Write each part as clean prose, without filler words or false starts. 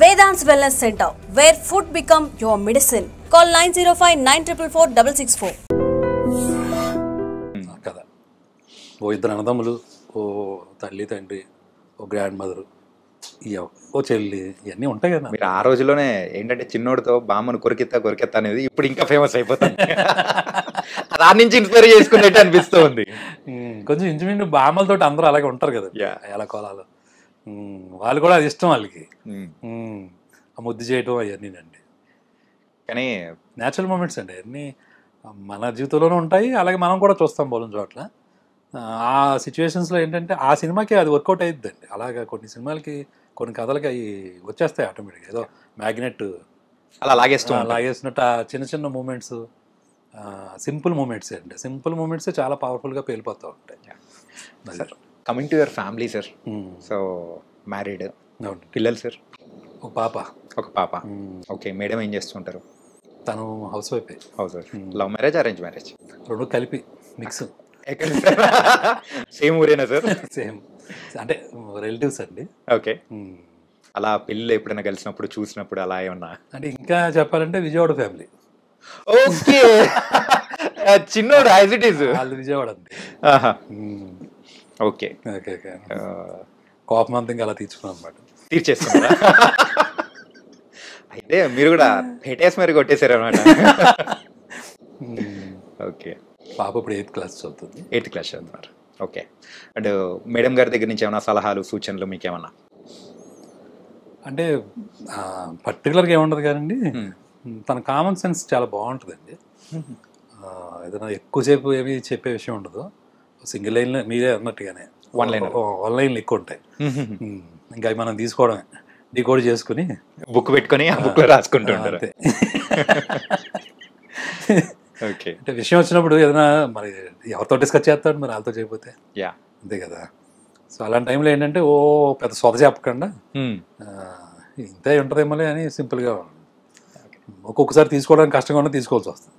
Vedant's Wellness Center, where food become your medicine. Call 905-944-664. కదా ఓ ఇద్దరు అన్నదమ్ములు, ఓ తల్లి తండ్రి, ఓ గ్రాండ్ మదరు, ఓ చెల్లి, ఇవన్నీ ఉంటాయి కదా. మీరు ఆ రోజుల్లోనే ఏంటంటే చిన్నోడితో బామ్మను కొరికెత్తా అనేది ఇప్పుడు ఇంకా ఫేమస్ అయిపోతుంది. దాని నుంచి ఇన్స్పైర్ చేసుకున్నట్టు అనిపిస్తూ ఉంది. కొంచెం ఇంచుమించు బామ్మలతో అందరూ అలాగే ఉంటారు కదా, ఎలా కోలాలు. వాళ్ళు కూడా అది ఇష్టం వాళ్ళకి, ఆ ముద్దు చేయటం అవన్నీ అండి. కానీ న్యాచురల్ మూమెంట్స్ అండి అన్నీ మన జీవితంలోనే ఉంటాయి. అలాగే మనం కూడా చూస్తాం బోలని చోట్ల. ఆ సిచ్యువేషన్స్లో ఏంటంటే ఆ సినిమాకి అది వర్కౌట్ అయ్యిద్దండి. అలాగా కొన్ని సినిమాలకి, కొన్ని కథలకి అవి వచ్చేస్తాయి ఆటోమేటిక్గా. ఏదో మ్యాగ్నెట్ అలా లాగేసినట్టు ఆ చిన్న చిన్న మూమెంట్స్, సింపుల్ మూమెంట్స్ అండి. సింపుల్ మూమెంట్సే చాలా పవర్ఫుల్గా పేలిపోతూ ఉంటాయి. Sir, coming to your family sir, so married, పిల్లలు సార్? ఒక పాప. ఓకే. మేడం ఏం చేస్తుంటారు? తను housewife. Love marriage, arrange marriage? రెండు కలిపి మిక్స్. సేమ్ ఊరేనా సార్? సేమ్ అంటే రిలేటివ్స్ అండి. ఓకే. అలా పెళ్ళి ఎప్పుడైనా కలిసినప్పుడు చూసినప్పుడు అలా ఏమన్నా అంటే ఇంకా చెప్పాలంటే విజయవాడ ఫ్యామిలీ. ఓకే. చిన్నోడు యాజ్ ఇట్ ఈజ్ వాళ్ళు విజయవాడ అండి. ఓకే. కోపం అంతా ఇంకా అలా తీర్చుకున్నాం అనమాట. తీర్చేసుకున్నారా? అయితే మీరు కూడా హెటేస్ మరి కొట్టేశారు అనమాట. ఓకే. పాప ఇప్పుడు 8th క్లాస్ చదువుతుంది. 8th క్లాస్ చదువుతున్నారు. ఓకే. అండ్ మేడం గారి దగ్గర నుంచి ఏమైనా సలహాలు, సూచనలు మీకు ఏమన్నా? అంటే పర్టికులర్గా ఏముండదు కానండి, తన కామన్ సెన్స్ చాలా బాగుంటుందండి. ఏదైనా ఎక్కువసేపు ఏమి చెప్పే విషయం ఉండదు. సింగిల్ లైన్లో మీరే అన్నట్టుగానే వన్ లైన్లు ఎక్కువ ఉంటాయి. ఇంకా అవి మనం తీసుకోవడమే, డీకోడ్ చేసుకుని బుక్ పెట్టుకొని ఆ బుక్లో రాసుకుంటూ ఉంటారు. ఓకే. అంటే విషయం వచ్చినప్పుడు ఏదైనా మరి ఎవరితో డిస్కస్ చేస్తాడు, మరి వాళ్ళతో చేయకపోతే అంతే కదా. సో అలాంటి టైంలో ఏంటంటే ఓ పెద్ద సొద చెప్పకుండా ఇంతే ఉంటుందేమోలే అని సింపుల్గా, ఒక్కొక్కసారి తీసుకోవడానికి కష్టంగా ఉన్నా తీసుకోవాల్సి వస్తుంది.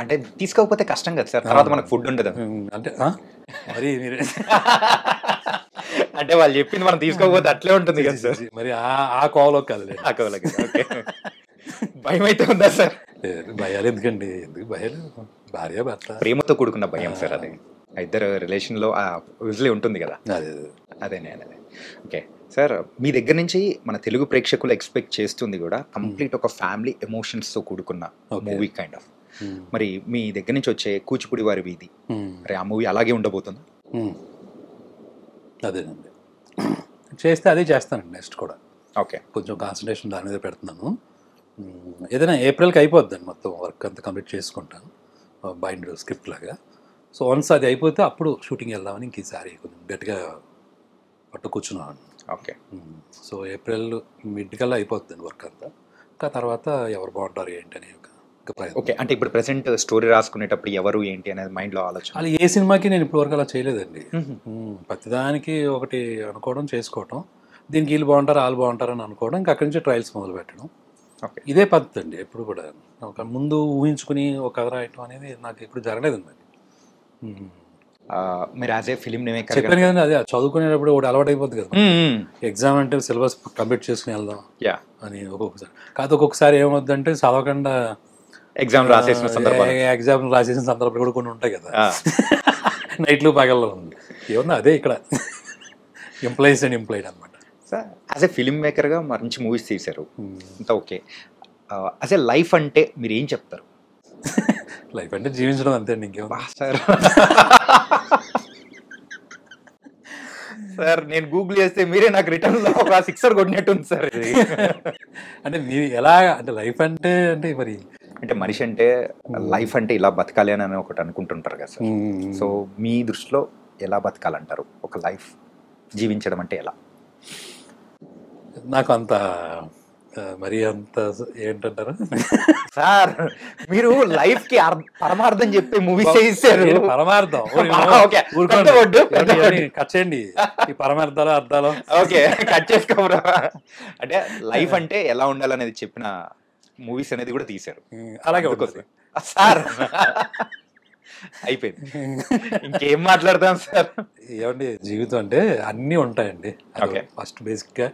అంటే తీసుకోకపోతే కష్టం కదా సార్, తర్వాత మనకు ఫుడ్ ఉండదు అంటే మరి మీరే అంటే వాళ్ళు చెప్పింది మనం తీసుకోకపోతే అట్లే ఉంటుంది కదా సార్. మరి ఆ కోవలోకి కాదు, ఆ కోవలోకి. ఓకే. భయం అయితే ఉందా సార్? భయాలు ఎందుకండి, ఎందుకు భయాలు? భార్య భర్త ప్రేమతో కూడుకున్న భయం సార్, అది ఇద్దరు రిలేషన్లో యూజువల్లీ ఉంటుంది కదా. అదే. ఓకే సార్, మీ దగ్గర నుంచి మన తెలుగు ప్రేక్షకులు ఎక్స్పెక్ట్ చేస్తుంది కూడా కంప్లీట్ ఒక ఫ్యామిలీ ఎమోషన్స్తో కూడుకున్న మూవీ కైండ్ ఆఫ్. మరి మీ దగ్గర నుంచి వచ్చే కూచిపూడి వారి వీధి, మరి ఆ మూవీ అలాగే ఉండబోతుందా? అదేనండి, చేస్తే అదే చేస్తానండి నెక్స్ట్ కూడా. ఓకే. కొంచెం కాన్సన్ట్రేషన్ దాని మీద పెడుతున్నాను. ఏదైనా ఏప్రిల్కి అయిపోద్దండి మొత్తం వర్క్ అంతా కంప్లీట్ చేసుకుంటాను, బైండ్ స్క్రిప్ట్ లాగా. సో వన్స్ అది అయిపోతే అప్పుడు షూటింగ్ వెళ్దామని ఇంక ఈసారి కొంచెం గట్టిగా పట్టు కూర్చున్నాను. ఓకే. సో ఏప్రిల్ మిడ్ కల్లా అయిపోతుంది వర్క్ అంతా. ఇంకా తర్వాత ఎవరు బాగుంటారు ఏంటి అని ఓకే. అంటే ఇప్పుడు ప్రెసెంట్ స్టోరీ రాసుకునేటప్పుడు ఎవరు ఏంటి అనేది మైండ్లో ఆలోచన? అలా ఏ సినిమాకి నేను ఇప్పుడు వరకు అలా చేయలేదండి. ప్రతిదానికి ఒకటి అనుకోవడం, చేసుకోవడం, దీనికి వీళ్ళు బాగుంటారు వాళ్ళు బాగుంటారు అని అనుకోవడం, ఇంకా అక్కడి నుంచి ట్రయల్స్ మొదలు పెట్టడం. ఇదే పద్ధతి అండి ఎప్పుడు కూడా. ఒక ముందు ఊహించుకుని ఒక కథ రాయటం అనేది నాకు ఎప్పుడు జరగలేదండి. మీరు యాజ్ ఏ ఫిలిం మేకర్ చెప్పాను కదండి, అదే చదువుకునేటప్పుడు ఒకటి అలవాటు అయిపోద్ది కదా. ఎగ్జామ్ అంటే సిలబస్ కంప్లీట్ చేసుకుని వెళ్దాం అని ఒక్కొక్కసారి. కాదు ఒక్కొక్కసారి ఏమవుద్దంటే చదవకుండా ఎగ్జామ్ రాసేసిన సందర్భాలు కూడా కొన్ని ఉంటాయి కదా, నైట్లు పగల్లో ఉంది. ఏమన్నా అదే ఇక్కడ ఎంప్లాయీస్ అండ్ ఎంప్లాయిడ్ అనమాట. సార్, యాజ్ ఏ ఫిలిం మేకర్గా మంచి మూవీస్ తీశారు అంతా ఓకే. యాజ్ ఏ లైఫ్ అంటే మీరు ఏం చెప్తారు? లైఫ్ అంటే జీవించడం అంతే అండి, ఇంకేమో. సార్ సార్ నేను గూగుల్ చేస్తే మీరే నాకు రిటర్న్లో ఒక 6 కొట్టినట్టు ఉంది సార్. ఇది అంటే మీరు ఎలా అంటే లైఫ్ అంటే మరి అంటే మనిషి అంటే లైఫ్ అంటే ఇలా బతకాలి అని ఒకటి అనుకుంటుంటారు కదా సార్. సో మీ దృష్టిలో ఎలా బతకాలంటారు? ఒక లైఫ్ జీవించడం అంటే ఎలా? నాకు అంత మరి అంత ఏంటంటారు సార్, మీరు లైఫ్ కి పరమార్థం చెప్పే మూవీస్ చేశారు. పరమార్థం కట్ చేయండి ఈ పరమార్థాలు అర్థాలు. ఓకే, కట్ చేసుకోరా. అంటే లైఫ్ అంటే ఎలా ఉండాలనేది చెప్పిన మూవీస్ అనేది కూడా తీశారు. అలాగే ఉంటుంది సార్. అయిపోయింది, ఇంకేం మాట్లాడతాం సార్. ఏమండి, జీవితం అంటే అన్నీ ఉంటాయండి. ఫస్ట్ బేసిక్గా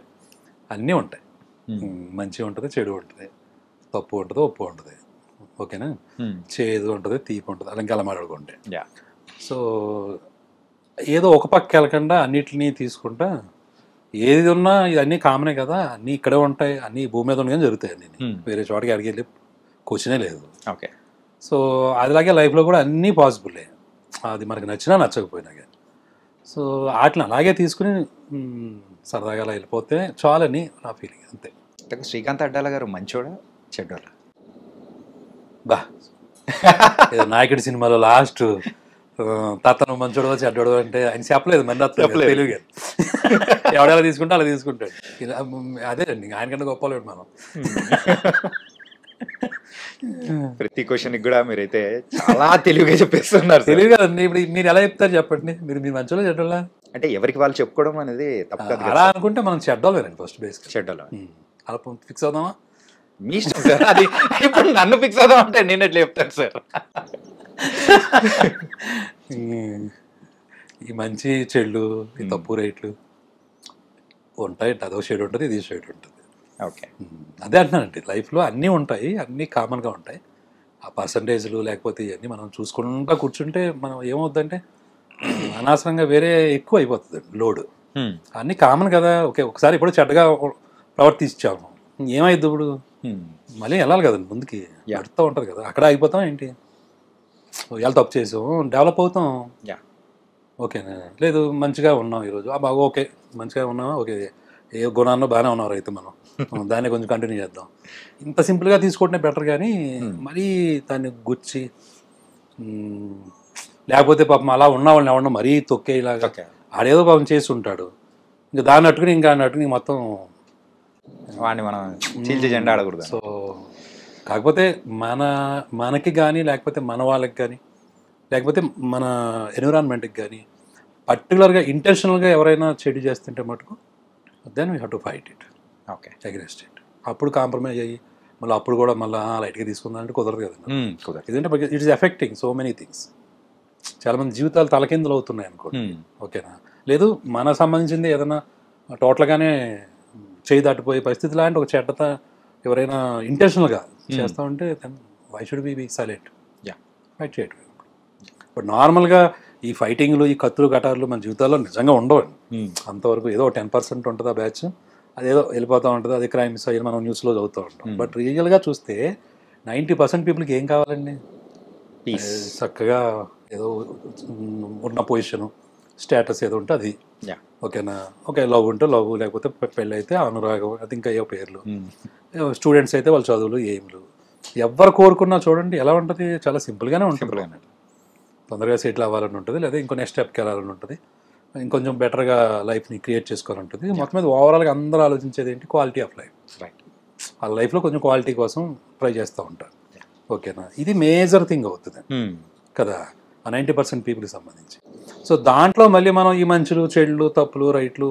అన్నీ ఉంటాయి. మంచి ఉంటుంది, చెడు ఉంటుంది, తప్పు ఉంటుంది, ఒప్పు ఉంటుంది. ఓకేనా? చేదు ఉంటుంది, తీపి ఉంటుంది, అలా ఇంకా అలా మాట్లాడుకుంటే. సో ఏదో ఒక పక్క వెళ్ళకుండా అన్నిటినీ తీసుకుంటా ఏది ఉన్నా ఇవన్నీ కామనే కదా, అన్నీ ఇక్కడే ఉంటాయి, అన్నీ భూమి మీద ఉండగానే జరుగుతాయి, అన్నీ వేరే చోటకి అడిగి వెళ్ళి క్వశ్చనే లేదు. ఓకే. సో అదిలాగే లైఫ్లో కూడా అన్నీ పాసిబుల్లే, అది మనకి నచ్చినా నచ్చకపోయినా కానీ. సో వాటిని అలాగే తీసుకుని సరదాగా అలా వెళ్ళిపోతే చాలని నా ఫీలింగ్, అంతే. శ్రీకాంత్ అడ్డాల గారు మంచోడా చెడ్డోడా? బా నాయకుడి సినిమాలో లాస్ట్ తాతను మంచోడు చెడ్డోడు అంటే ఆయన చెప్పలేదు, మన తెలుగు ఎవడెలా తీసుకుంటే అలా తీసుకుంటాడు. అదేనండి, ఆయనకన్నా గొప్పలేడు మనం. ప్రతి క్వశ్చన్ కూడా మీరైతే చాలా తెలివిగా చెప్పేస్తున్నారు. తెలివి కదండి. ఇప్పుడు మీరు ఎలా చెప్తారు చెప్పండి, మీరు మంచోళ్ళ చెడ్డోళ్ళ అంటే ఎవరికి వాళ్ళు చెప్పుకోవడం అనేది తప్పు. అలా అనుకుంటే మనం చెడ్డోళ్ళేనండి ఫస్ట్ బేస్. చెడ్డోళ్ళ అలా ఫిక్స్ అవుదామా? మీ ఇష్టం సార్. అది ఇప్పుడు నన్ను ఫిక్స్ అవుదాం అంటే నేను ఎట్లా చెప్తాను సార్? ఈ మంచి చెళ్ళు, ఈ తప్పు రేట్లు ఉంటాయి, అదో షేడ్ ఉంటుంది, ఇది షేడ్ ఉంటుంది. ఓకే, అదే అంటున్నానండి, లైఫ్లో అన్నీ ఉంటాయి, అన్నీ కామన్గా ఉంటాయి. ఆ పర్సంటేజ్లు లేకపోతే ఇవన్నీ మనం చూసుకుంటూ కూర్చుంటే మనం ఏమవుద్దంటే అనవసరంగా వేరే ఎక్కువ అయిపోతుంది లోడ్. అన్నీ కామన్ కదా. ఓకే, ఒకసారి ఇప్పుడు చెడ్డగా ప్రవర్తించాము, ఏమైద్ది ఇప్పుడు? మళ్ళీ వెళ్ళాలి కదండి ముందుకి, అడుతూ ఉంటుంది కదా, అక్కడ అయిపోతాం ఏంటి? ఇవాళ తప్పు చేసాం, డెవలప్ అవుతాం. ఓకేనా? లేదు మంచిగా ఉన్నాం ఈరోజు, బాగా ఓకే మంచిగా ఉన్నామా, ఓకే ఏ గుణాల్లో బాగానే ఉన్నారు అయితే మనం దాన్ని కొంచెం కంటిన్యూ చేద్దాం. ఇంత సింపుల్గా తీసుకోవటమే బెటర్. కానీ మరీ దాన్ని గుచ్చి లేకపోతే పాపం అలా ఉన్న వాళ్ళని ఎవరన్నా మరీ తొక్కేలాగా ఆడేదో పాపం చేసి ఉంటాడు, ఇంకా దాన్ని అట్టుకుని ఇంకా అట్టుకుని మొత్తం వాడిని మనం చీల్చి జెండా ఆడకూడదు. సో కాకపోతే మనకి కానీ లేకపోతే మన వాళ్ళకి కానీ లేకపోతే మన ఎన్విరాన్మెంట్కి కానీ పర్టికులర్గా ఇంటెన్షనల్గా ఎవరైనా చెడు చేస్తుంటే మటుకు then we have to fight it. Okay, against it. అప్పుడు కాంప్రమైజ్ అయ్యి మళ్ళీ అప్పుడు కూడా మళ్ళీ లైట్గా తీసుకుందా అంటే కుదరదు కదండి. ఎందుకంటే it is affecting so many things. చాలామంది జీవితాలు తలకిందులు అవుతున్నాయి అనుకోండి. ఓకేనా? లేదు మన సంబంధించింది ఏదైనా టోటల్గానే చేయి దాటిపోయే పరిస్థితి లాంటి ఒక చెడ్డత ఎవరైనా ఇంటెన్షనల్గా చేస్తూ ఉంటే then why should be silent? Fight చేయటం. బట్ నార్మల్గా ఈ ఫైటింగ్లు, ఈ కత్తులు కటార్లు మన జీవితాల్లో నిజంగా ఉండవండి. అంతవరకు ఏదో 10% ఉంటుంది ఆ బ్యాచ్, అదేదో వెళ్ళిపోతూ ఉంటుంది, అది క్రైమ్స్ అయ్యి మనం న్యూస్లో చదువుతూ ఉంటాం. బట్ రియల్గా చూస్తే 90% పీపుల్కి ఏం కావాలండి? చక్కగా ఏదో ఉన్న పొజిషను, స్టేటస్ ఏదో ఉంటే అది. ఓకేనా? ఓకే, లవ్ ఉంటే లవ్, లేకపోతే పెళ్ళి అయితే అనురాగం, అది ఇంకా ఏ పేర్లు. స్టూడెంట్స్ అయితే వాళ్ళ చదువులు, ఎయిమ్లు. ఎవరు కోరుకున్నా చూడండి ఎలా ఉంటుంది, చాలా సింపుల్గానే ఉంటుంది. తొందరగా సెటిల్ అవ్వాలని ఉంటుంది, లేదా ఇంకో నెక్స్ట్ స్టెప్కి వెళ్ళాలని ఉంటుంది, ఇంకొంచెం బెటర్గా లైఫ్ని క్రియేట్ చేసుకోవాలని ఉంటుంది. మొత్తం మీద ఓవరాల్గా అందరూ ఆలోచించేది ఏంటి? Quality of life. వాళ్ళ లైఫ్లో కొంచెం క్వాలిటీ కోసం ట్రై చేస్తూ ఉంటారు. ఓకేనా? ఇది మేజర్ థింగ్ అవుతుంది కదా ఆ 90% పీపుల్కి సంబంధించి. సో దాంట్లో మళ్ళీ మనం ఈ మంచులు, చెడులు, తప్పులు, రైట్లు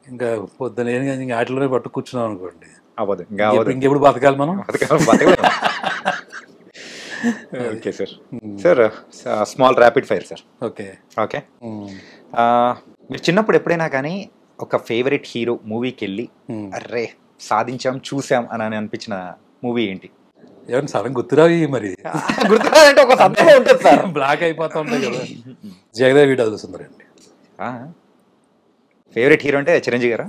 ఇంకా పొద్దున ఇంకా వాటిలోనే పట్టు కూర్చున్నాం అనుకోండి, ఇంకెప్పుడు బతకాలి మనం? Okay sir. Sir small rapid fire sir. Okay okay. మీరు చిన్నప్పుడు ఎప్పుడైనా కానీ ఒక ఫేవరెట్ హీరో మూవీకి వెళ్ళి అర్రే సాధించాం, చూసాం అని అనిపించిన మూవీ ఏంటి? ఎవరైనా సడన్ గుర్తురావి మరి గుర్తురాదంటే ఒక సందర్భం ఉంటుంది సార్, బ్లాక్ అయిపోతా ఉంటాయి కదా. జగదేవ్ వీడియో సుందరండి ఫేవరెట్ హీరో అంటే చిరంజీవి గారా?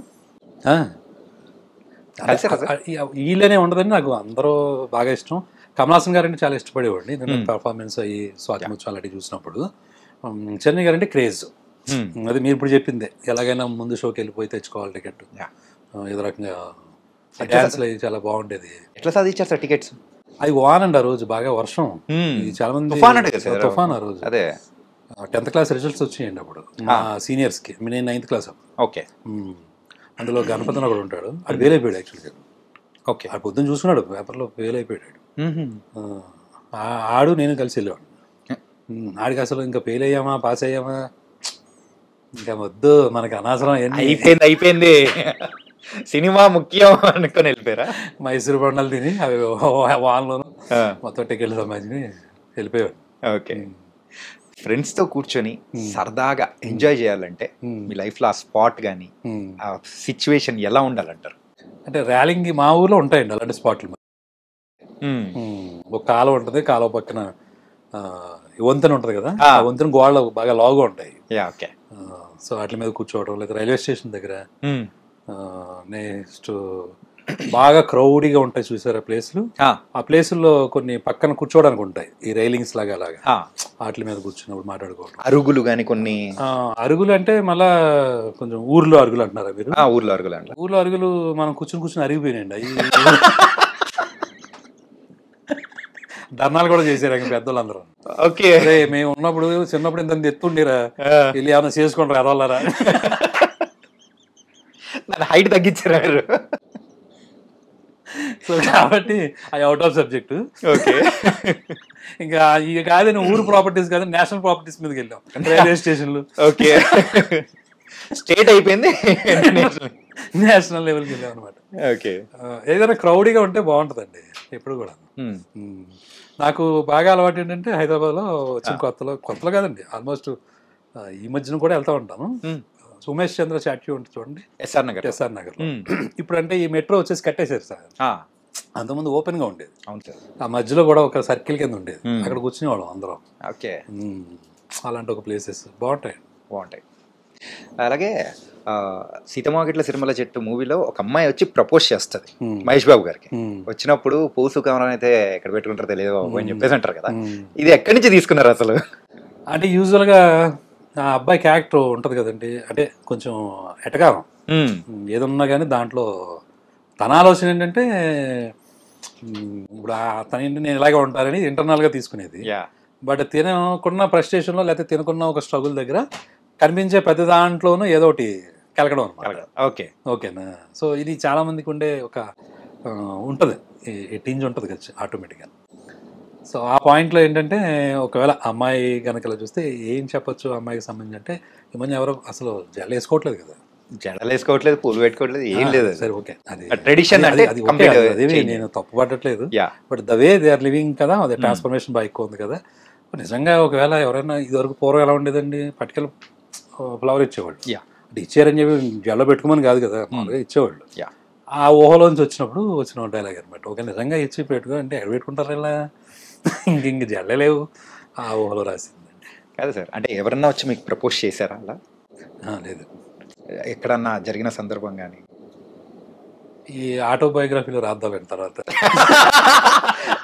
వీళ్ళనే ఉండదండి, నాకు అందరూ బాగా ఇష్టం. కమల్ హాసన్ గారంటే చాలా ఇష్టపడేవాడిని, ఎందుకంటే పర్ఫార్మెన్స్ అయ్యి స్వాతిముత్యం అలాంటివి చూసినప్పుడు. Chiranjeevi guarantee craze. అది మీరు ఇప్పుడు చెప్పిందే, ఎలాగైనా ముందు షోకి వెళ్ళిపోయి తెచ్చుకోవాలి టికెట్, ఏదో రకంగా డ్యాన్స్లు అవి చాలా బాగుండేది. ఎట్లా సాధించారు సార్ టికెట్స్? అది వానండి ఆ రోజు, బాగా వర్షం, చాలా మంది తుఫాన్ ఆ రోజు. అదే 10th క్లాస్ రిజల్ట్స్ వచ్చాయండి అప్పుడు మా సీనియర్స్కి. నేను 9th క్లాస్ అప్పుడు. ఓకే. అందులో గణపతి ఒకడు ఉంటాడు, అది ఫెయిల్ అయిపోయాడు యాక్చువల్గా. ఓకే. ఆ పొద్దున్న చూసుకున్నాడు పేపర్లో, ఫెయిల్ అయిపోయాడు. ఆడు నేను కలిసి వెళ్ళేవాడు. ఆడికి అసలు ఇంకా ఫెయిల్ అయ్యామా పాస్ అయ్యామా ఇంకా వద్దు మనకి అనవసరం, అయిపోయింది సినిమా ముఖ్యం అనుకొని వెళ్ళిపోయారా? మైసూరు బండలు తిని అవి వాన్లోను మొత్తం టికెట్లు సంబంధించి వెళ్ళిపోయాడు. ఓకే. ఫ్రెండ్స్తో కూర్చొని సరదాగా ఎంజాయ్ చేయాలంటే మీ లైఫ్లో ఆ స్పాట్ కానీ ఆ సిచ్యువేషన్ ఎలా ఉండాలంటారు? అంటే ర్యాలింగ్ మా ఊర్లో ఉంటాయండి అలాంటి స్పాట్లు. ఒక కాలువ ఉంటుంది, కాలువ పక్కన వంతెన ఉంటుంది కదా, ఆ వంతెన గోడలు బాగా లావుగా ఉంటాయి. ఓకే. సో వాటి మీద కూర్చోవడం, లేదా రైల్వే స్టేషన్ దగ్గర నెక్స్ట్ బాగా క్రౌడీగా ఉంటాయి చూసారు ఆ ప్లేస్లు. ఆ ప్లేసుల్లో కొన్ని పక్కన కూర్చోవడానికి ఉంటాయి ఈ రైలింగ్స్ లాగా, అలాగా వాటి మీద కూర్చున్నప్పుడు మాట్లాడుకోవడం. అరుగులు కానీ కొన్ని అరుగులు అంటే మళ్ళా కొంచెం ఊర్లో అరుగులు అంటున్నారా మీరు? ఊర్లో అరుగులు అంటే ఊర్లో అరుగులు మనం కూర్చుని అరిగిపోయినాయండి అవి. ధర్నాలు కూడా చేశారు ఇంకా పెద్దోళ్ళందరూ. ఓకే, మేము ఉన్నప్పుడు చిన్నప్పుడు ఇంత ఎత్తుండేరా, వెళ్ళి ఏమైనా చేసుకుంటారు ఎదవలరా. హైట్ తగ్గించారు. సో కాబట్టి అవి అవుట్ ఆఫ్ సబ్జెక్టు. ఓకే, ఇంకా ఇక కాదని ఊరు ప్రాపర్టీస్ కాదు, నేషనల్ ప్రాపర్టీస్ మీదకి వెళ్ళాం, రైల్వే స్టేషన్లు. ఓకే, స్టేట్ అయిపోయింది, నేషనల్ లెవెల్కి వెళ్ళాం అనమాట. ఓకే, ఏదైనా క్రౌడీగా ఉంటే బాగుంటుందండి ఎప్పుడు కూడా. నాకు బాగా అలవాటు ఏంటంటే హైదరాబాద్లో వచ్చిన కొత్తలో కాదండి, ఆల్మోస్ట్ ఈ మధ్యన కూడా వెళ్తూ ఉంటాను. ఉమేష్ చంద్ర చాట్యూ ఉంటుంది చూడండి, ఎస్ఆర్ నగర్. ఇప్పుడు అంటే ఈ మెట్రో వచ్చేసి కట్టేశారు సార్. అంతకుముందు ఓపెన్ గా ఉండేది. ఆ మధ్యలో కూడా ఒక సర్కిల్ కింద ఉండేది, అక్కడ కూర్చునేవాళ్ళం అందరం. ఓకే, అలాంటి ఒక ప్లేసెస్ బాగుంటాయి. అలాగే సీతమ్మగిట్ల సిరిమల చెట్టు మూవీలో ఒక అమ్మాయి వచ్చి ప్రపోజ్ చేస్తుంది మహేష్ బాబు గారికి. వచ్చినప్పుడు పూసు కమరం అయితే ఎక్కడ పెట్టుకుంటారో తెలియదు బాబు అని చెప్పేసి అంటారు కదా, ఇది ఎక్కడి నుంచి తీసుకున్నారు అసలు? అంటే యూజువల్ గా ఆ అబ్బాయి క్యారెక్టర్ ఉంటుంది కదండి, అంటే కొంచెం ఎటకారం ఏదన్నా కానీ దాంట్లో తన ఆలోచన ఏంటంటే ఇప్పుడు తన నేను ఇలాగే ఉంటానని ఇంటర్నల్గా తీసుకునేది. బట్ తినకున్న ఫ్రస్ట్రేషన్లో లేకపోతే తినకున్న ఒక స్ట్రగుల్ దగ్గర కనిపించే ప్రతి దాంట్లోనూ ఏదో ఒకటి కలగడం అనమాట. ఓకేనా? సో ఇది చాలా మందికి ఉండే ఒక ఉంటుంది, టింజ్ ఉంటుంది కదా ఆటోమేటిక్గా. సో ఆ పాయింట్లో ఏంటంటే ఒకవేళ అమ్మాయి కనుక ఇలా చూస్తే ఏం చెప్పొచ్చు అమ్మాయికి సంబంధించి అంటే, ఈ మధ్య ఎవరో అసలు జడ వేసుకోవట్లేదు కదా, జడలు వేసుకోవట్లేదు, పూలు పెట్టుకోవట్లేదు, ఏం లేదు. సరే ఓకే, అది ట్రెడిషన్ అంటే అదేమి నేను తప్పు పట్టట్లేదు. But the way they are living కదా, అదే ట్రాన్స్ఫర్మేషన్ బాగా ఎక్కువ ఉంది కదా. నిజంగా ఒకవేళ ఎవరైనా ఇదివరకు పూర్వం ఎలా ఉండేదండి, పట్టుకెళ్ళి ఫ్లవర్ ఇచ్చేవాళ్ళు. అంటే ఇచ్చారని చెప్పి జడలో పెట్టుకోమని కాదు కదా, మామూలుగా ఇచ్చేవాళ్ళు. ఆ ఊహలోంచి వచ్చిన డైలాగ్ అనమాట. ఓకే, నిజంగా ఇచ్చి పెట్టుకో అంటే ఎక్కడ పెట్టుకుంటారు ఇలా, ఇంక జడలేవు, ఆ ఊహలో రాసిందండి. కాదు సార్, అంటే ఎవరన్నా వచ్చి మీకు ప్రపోజ్ చేశారా అలా? లేదు. ఎక్కడన్నా జరిగిన సందర్భం కానీ? ఈ ఆటోబయోగ్రఫీలో రాద్దామండి తర్వాత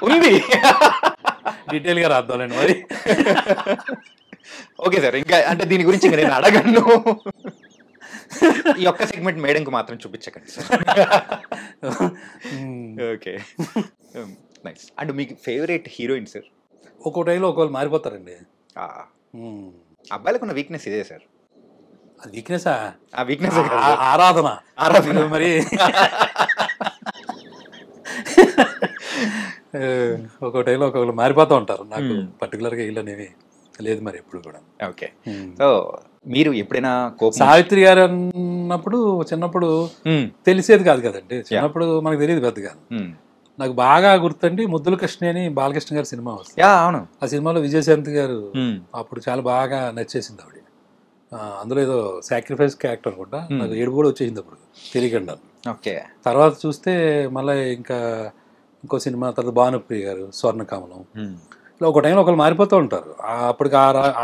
ఉంది, డీటెయిల్గా రాద్దామండి మరి. ఓకే సార్, ఇంకా అంటే దీని గురించి ఇంకా నేను అడగను. ఈ ఒక్క సెగ్మెంట్ మేడంకి మాత్రం చూపించకండి సార్. Okay, nice. అండ్ మీకు ఫేవరెట్ హీరోయిన్ సార్? ఒక్కో టైంలో ఒకవేళ మారిపోతారండి. అబ్బాయిలకు ఉన్న వీక్నెస్ ఇదే సార్. అది వీక్నెసా? ఆ వీక్నెస్ ఆరాధన మరి. ఒక్కో టైంలో ఒక్కొక్కరు మారిపోతూ ఉంటారు. నాకు పర్టికులర్గా వీళ్ళనేవి లేదు మరి ఎప్పుడు కూడా. ఓకే, సో మీరు ఎప్పుడైనా కోపం? సావిత్రి గారు అన్నప్పుడు చిన్నప్పుడు తెలిసేది కాదు కదండి, చిన్నప్పుడు మనకు తెలియదు పెద్దగా. నాకు బాగా గుర్తండి ముద్దుల కృష్ణ అని బాలకృష్ణ గారి సినిమా వస్తుంది. అవును, ఆ సినిమాలో విజయశాంతి గారు అప్పుడు చాలా బాగా నచ్చేసింది ఆవిడ. అందులో ఏదో సాక్రిఫైస్ క్యారెక్టర్ అనుకుంటా, నాకు ఏడుపు కూడా వచ్చేసింది అప్పుడు తెలియకుండా. ఓకే, తర్వాత చూస్తే మళ్ళీ ఇంకో సినిమా తర్వాత భానుప్రియ గారు స్వర్ణకమలం, ఇలా ఒక టైంలో ఒకళ్ళు మారిపోతూ ఉంటారు. అప్పటికి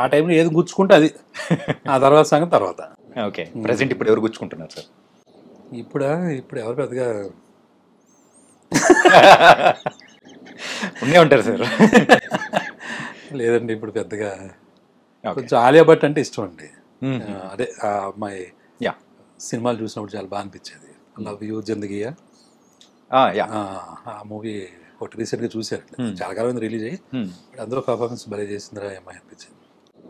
ఆ టైంలో ఏది గుచ్చుకుంటే అది, ఆ తర్వాత సంగతి తర్వాత. ఓకే, ప్రెసెంట్ ఇప్పుడు ఎవరు గుచ్చుకుంటున్నారు సార్? ఇప్పుడు ఎవరు పెద్దగా ఉండే ఉంటారు సార్. లేదండి, ఇప్పుడు పెద్దగా కొంచెం ఆలియా భట్ అంటే ఇష్టం అండి. అదే ఆ అమ్మాయి సినిమాలు చూసినప్పుడు చాలా బాగా అనిపించేది. లవ్ యూ జిందగీయా, ఆ మూవీ ఒకటి రీసెంట్గా చూశారు, చాలా కాలం రిలీజ్ అయ్యి, అందులో పర్ఫార్మెన్స్ భలే చేసిందిరా అమ్మాయి అనిపించింది.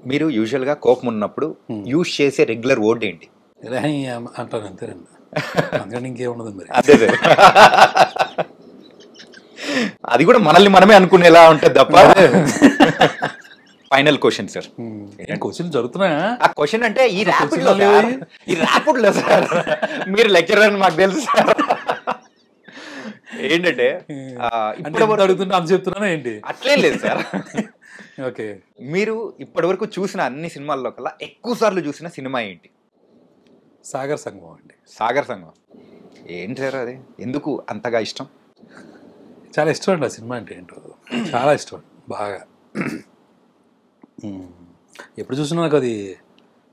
మీరు యూజువల్గా కోపం ఉన్నప్పుడు యూజ్ చేసే రెగ్యులర్ వర్డ్ ఏంటి? అంటాను అంతేనండి, అందుకని ఇంకేమున్నది మరి. అదే సార్, అది కూడా మనల్ని మనమే అనుకునేలా ఉంటుంది తప్ప. Final question sir. క్వశ్చన్ జరుగుతున్నాయా? ఆ క్వశ్చన్ అంటే ఈ ర్యాపిడ్లో సార్, మీరు లెక్చరర్ అని మాకు తెలుసు సార్. ఏంటంటే ఇప్పుడు అడుగుతుంటే అని చెప్తున్నా ఏంటి? అట్లేం లేదు సార్. ఓకే, మీరు ఇప్పటి వరకు చూసిన అన్ని సినిమాల్లో కల్లా ఎక్కువ సార్లు చూసిన సినిమా ఏంటి? సాగర్ సంగమం అండి. సాగర్ సంగమం ఏంటి సార్ అది, ఎందుకు అంతగా ఇష్టం? చాలా ఇష్టం అండి ఆ సినిమా అంటే ఏంటో, చాలా ఇష్టం బాగా. ఎప్పుడు చూసినా నాకు అది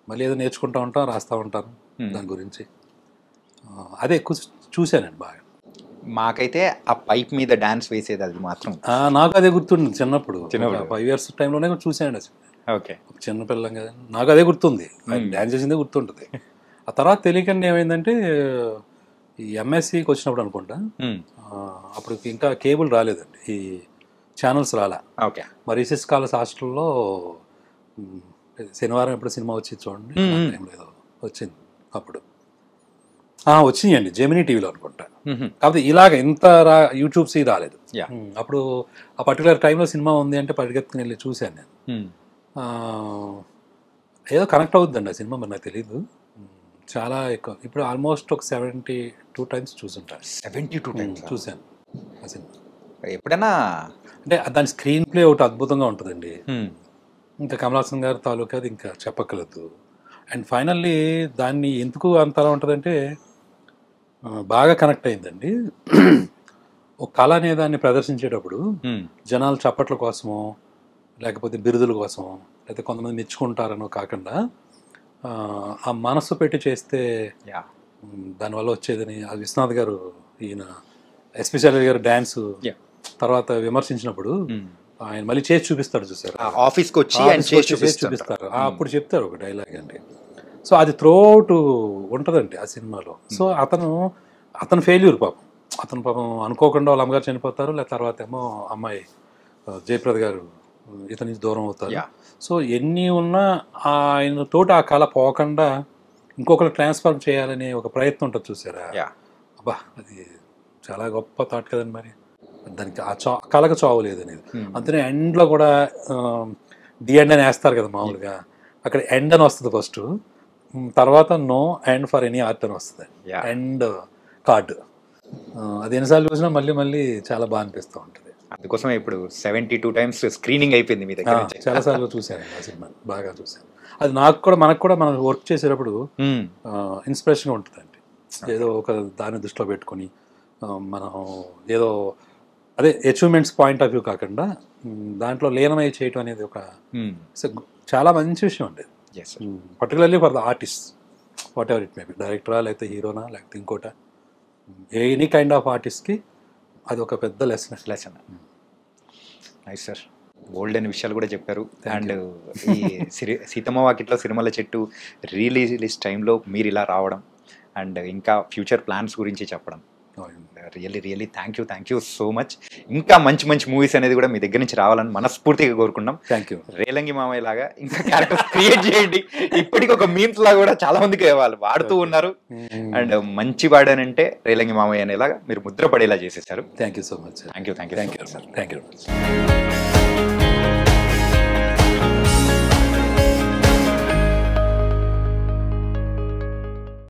మళ్ళీ ఏదో నేర్చుకుంటూ ఉంటాను, రాస్తూ ఉంటాను దాని గురించి. అదే ఎక్కువ చూశానండి బాగా. మాకైతే ఆ పైప్ మీద డాన్స్ వేసేది అది మాత్రం నాకు అదే గుర్తుంది చిన్నప్పుడు 5 years టైంలోనే చూశానండి అసలు. ఓకే, చిన్నపిల్లం కదా, నాకు అదే గుర్తుంది, డ్యాన్స్ చేసిందే గుర్తుంటుంది. ఆ తర్వాత తెలియకుండా ఏమైందంటే ఈ ఎంఎస్సికి వచ్చినప్పుడు అనుకుంటా, అప్పుడు ఇంకా కేబుల్ రాలేదండి, ఈ ఛానల్స్ రాలే. ఓకే, మరి రిసెస్ కాలేజ్ హాస్టల్లో శనివారం ఎప్పుడు సినిమా వచ్చింది చూడండి, టైంలో ఏదో వచ్చింది అప్పుడు. వచ్చినాయండి జెమినీ టీవీలో అనుకుంటా. కాకపోతే ఇలాగ ఇంత యూట్యూబ్స్ రాలేదు. అప్పుడు ఆ పర్టికులర్ టైంలో సినిమా ఉంది అంటే పరిగెత్తుకుని వెళ్ళి చూశాను నేను. ఏదో కనెక్ట్ అవుతుందండి ఆ సినిమా, మరి నాకు తెలీదు. చాలా ఎక్కువ, ఇప్పుడు ఆల్మోస్ట్ ఒక 72 times చూసుంటాను. 72 times చూశాను ఆ సినిమా. ఎప్పుడైనా అంటే దాని స్క్రీన్ ప్లే ఒకటి అద్భుతంగా ఉంటుందండి. ఇంకా కమల్ హాసన్ గారి తాలూకా అది ఇంకా చెప్పక్కర్లేదు. అండ్ ఫైనల్లీ దాన్ని ఎందుకు అంతలా ఉంటుందంటే బాగా కనెక్ట్ అయిందండి. ఒక కళ అనే దాన్ని ప్రదర్శించేటప్పుడు జనాలు చప్పట్ల కోసమో లేకపోతే బిరుదుల కోసమో లేకపోతే కొంతమంది మెచ్చుకుంటారనో కాకుండా ఆ మనస్సు పెట్టి చేస్తే దానివల్ల వచ్చేదని అది విశ్వనాథ్ గారు, ఈయన ఎస్పెషల్లీ గారు డ్యాన్స్ తర్వాత విమర్శించినప్పుడు ఆయన మళ్ళీ చేసి చూపిస్తాడు చూసారు, ఆఫీస్కి వచ్చి చూపిస్తారు. అప్పుడు చెప్తారు ఒక డైలాగ్ అండి. సో అది త్రూఅవుట్ ఉంటుందండి ఆ సినిమాలో. సో అతను ఫెయిల్యూర్ అతను పాపం అనుకోకుండా వాళ్ళ అమ్మగారు చనిపోతారు, లేదా తర్వాత ఏమో అమ్మాయి జయప్రద గారు ఇతని నుంచి దూరం అవుతారు. సో ఎన్ని ఉన్నా ఆయన తోటి ఆ కళ పోకుండా ఇంకొకరు ట్రాన్స్ఫార్మ్ చేయాలనే ఒక ప్రయత్నం ఉంటుంది చూసారా. అబ్బా అది చాలా గొప్ప థాట్ కదండి. మరి దానికి ఆ కళకు చావలేదు అనేది. అంతనే ఎండ్లో కూడా ది ఎండ్ అని వేస్తారు కదా మామూలుగా, అక్కడ ఎండ్ అని వస్తుంది ఫస్ట్, తర్వాత no end for any art అని వస్తుంది, ఎండ్ కార్డు. అది ఎన్నిసార్లు చూసినా మళ్ళీ మళ్ళీ చాలా బాగా అనిపిస్తూ ఉంటుంది. అందుకోసం ఇప్పుడు 72 times స్క్రీనింగ్ అయిపోయింది మీ దగ్గర. చాలాసార్లు చూశాను ఆ సినిమా, బాగా చూశాను. అది మనకు కూడా మనం వర్క్ చేసేటప్పుడు ఇన్స్పిరేషన్గా ఉంటుందండి. ఏదో ఒక దాన్ని దృష్టిలో పెట్టుకొని మనం ఏదో అదే అచీవ్మెంట్స్ పాయింట్ ఆఫ్ వ్యూ కాకుండా దాంట్లో లీనమై చేయటం అనేది ఒక చాలా మంచి విషయం అండి. Particularly for the artist, whatever it may be, డైరెక్టరా లేకపోతే హీరోనా లేకపోతే ఇంకోట, ఎనీ కైండ్ ఆఫ్ ఆర్టిస్ట్కి అది ఒక పెద్ద లెసన్. నైస్ సార్, గోల్డెన్ విషయాలు కూడా చెప్పారు. అండ్ ఈ సీతమ్మ వాకిట్లో సిరిమల్ల చెట్టు రిలీజ్ టైంలో మీరు ఇలా రావడం అండ్ ఇంకా ఫ్యూచర్ ప్లాన్స్ గురించి చెప్పడం, really thank you so much. ఇంకా మంచి మంచి మూవీస్ అనేది కూడా మీ దగ్గర నుంచి రావాలని మనస్ఫూర్తిగా కోరుకున్నాం. Thank you. రేలంగి మామయ్య లాగా ఇంకా క్యారెక్టర్స్ క్రియేట్ చేయండి. ఇప్పటికి ఒక మీమ్స్ లాగా కూడా చాలా మందికి వాళ్ళు వాడుతూ ఉన్నారు. అండ్ మంచి వాడనంటే రేలంగి మామయ్య అనేలాగా మీరు ముద్ర పడేలా చేసేసారు. Thank you so much. Thank you sir. Thank you.